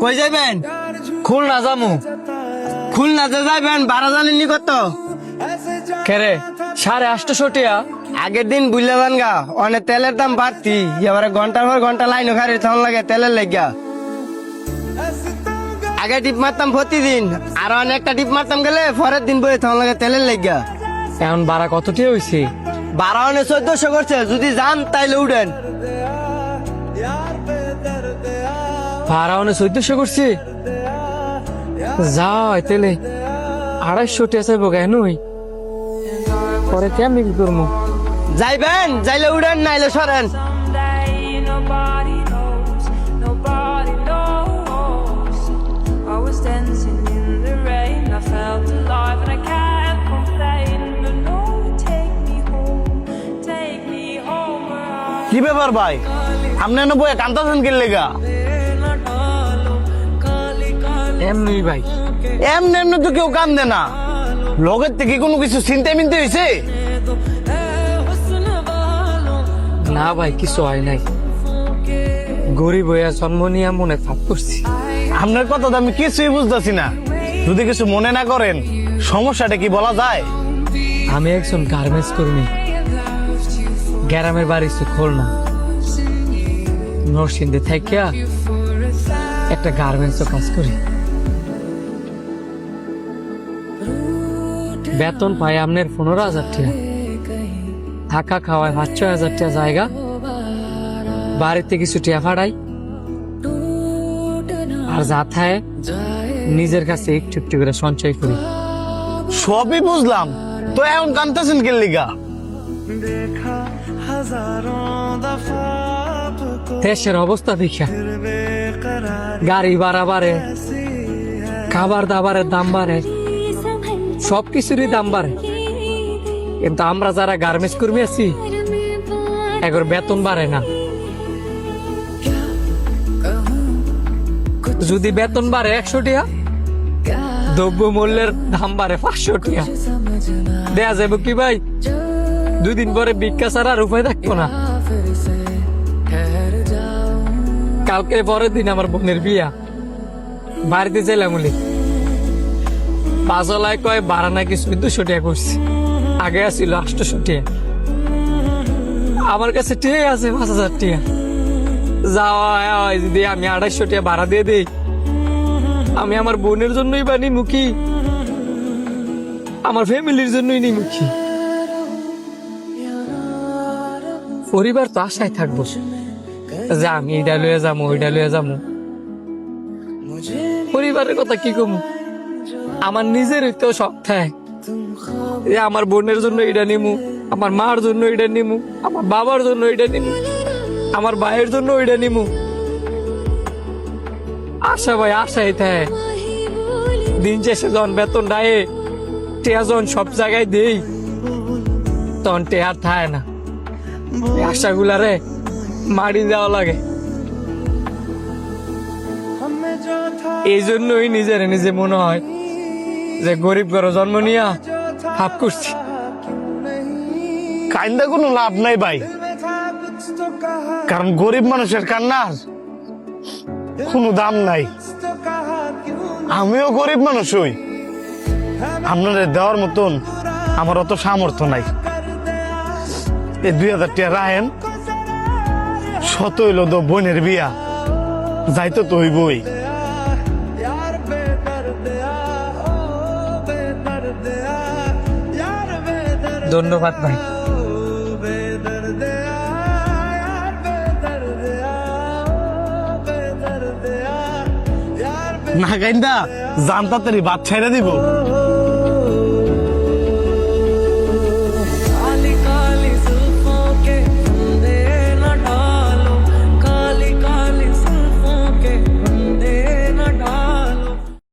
কই যাইবেন? খুলনা যামু। খুলনাতে যাইবেন, ভাড়া জানেননি কত? কেরে 850 টিয়া? আগের দিন বুঝলেন গা, অনেক তেলের দাম বাড়তি, এবারে ঘন্টার পর ঘন্টা লাইন খারি তখন লাগে তেলের লেগা। আগে টিপ মারতাম প্রতিদিন, আর অনেকটা টিপ মারতাম গেলে পরের দিন বই তখন লাগে তেলের লেগা। এখন ভাড়া কত টিয়া হইছে? ভাড়া অনেক 1400 করছে, যদি যান তাইলে উঠেন। ভাড়া 1400 করছি? যাই তেলে 250 টিয়া চাইবো কেন? পরে কেমনি কি করবো? যাইবেন, যাইলে উঠেন, নাইলে সরেন। Someday nobody knows, nobody knows. I was dancing in the rain, I felt alive and I can't complain. But no, take me home where I কি ব্যাপার ভাই, আপনি এনে বইয়ে কান্দাছেন কি লেগা? এমনি ভাই, এমনি এমনি তো কেউ কান্দে না, লগের থেকে কোনো কিছু চিন্তা মিনতে হয়েছে? না ভাই কিছু হয় নাই, গরিব হইয়া জন্ম নিয়ে মনে ফাপ করছি। আপনার কথা তো আমি কিছুই বুঝতেছি না, যদি কিছু মনে না করেন সমস্যাটা কি বলা যায়? আমি একজন গার্মেন্টস কর্মী, গ্রামের বাড়ি খুলনা, নরসিংদী থাকিয়া একটা গার্মেন্টস কাজ করি। বেতন পাই আপনার 15,000 টাকা, থাকা খাওয়ায় 5-6 টাকা জায়গা, বাড়িতে কিছু টিয়া ফাড়াই, আর যা থায় নিজের কাছে একটু একটু করে সঞ্চয় করি। সবই বুঝলাম, তো এখন কান্দাছেন কি লেগা? দেশের অবস্থা দেখা গাড়ি ভাড়া বাড়ে, খাবার দাবারের দাম বাড়ে, সবকিছুরই দাম বাড়ে, কিন্তু আমরা যারা গার্মেন্টস কর্মী আছি এখন বেতন বাড়ে না। যদি বেতন বাড়ে 100 টাকা, দ্রব্য মূল্যের দাম বাড়ে 500 টাকা। দেয়া যাবে কি ভাই? 2 দিন পরে ভিক্ষা ছাড়া আর উপায় থাকবো না। কালকে পরের দিন আমার বোনের বিয়া, বাড়িতে চাইলাম বলি পাঁচলায় কয় ভাড়া নাকি 1400 টাকা করছি, আগে আসছিল 800 টাকা। আমার কাছে ঠিক আছে 5000 টাকা, যাওয়া যদি আমি 250 টাকা ভাড়া দিয়ে দিই, আমি আমার বোনের জন্যই বানি মুখী, আমার ফ্যামিলির জন্যই নি মুখী। পরিবার তো আশায় থাকবো যে আমি এইটা লয়ে যাবো ওইটা লয়ে যাবো, পরিবারের কথা কি কমু? আমার নিজের তো শখ থাকে যে আমার বোনের জন্য এটা নিমু, আমার মার জন্য এটা নিমু, আমার বাবার জন্য এটা নিমু, আমার ভাইয়ের জন্য ওইটা নিমু। আশা ভাই আশাই থাকে, দিন শেষে যখন বেতন দেয় টেয়া যখন সব জায়গায় দেই তখন টেয়ার থাকে না, আশাগুলারে মারি দেওয়া লাগে। এই জন্যই নিজের নিজে মনে হয় যে গরিব ঘরে জন্ম নিয়া হাফ করছি। কান্দা কোনো লাভ নাই ভাই, কারণ গরিব মানুষের কান্নার কোনো দাম নাই। আমিও গরিব মানুষ হই, আপনাদের দেওয়ার মতন আমার অত সামর্থ্য নাই। এই 2000 টাকা রাখেন, শত হইল তো বোনের বিয়া, যাইতো তো হইবই। ধন্যবাদ ভাই। না কাইন্দা জানতা তারি বাদ ছাইরা দিব।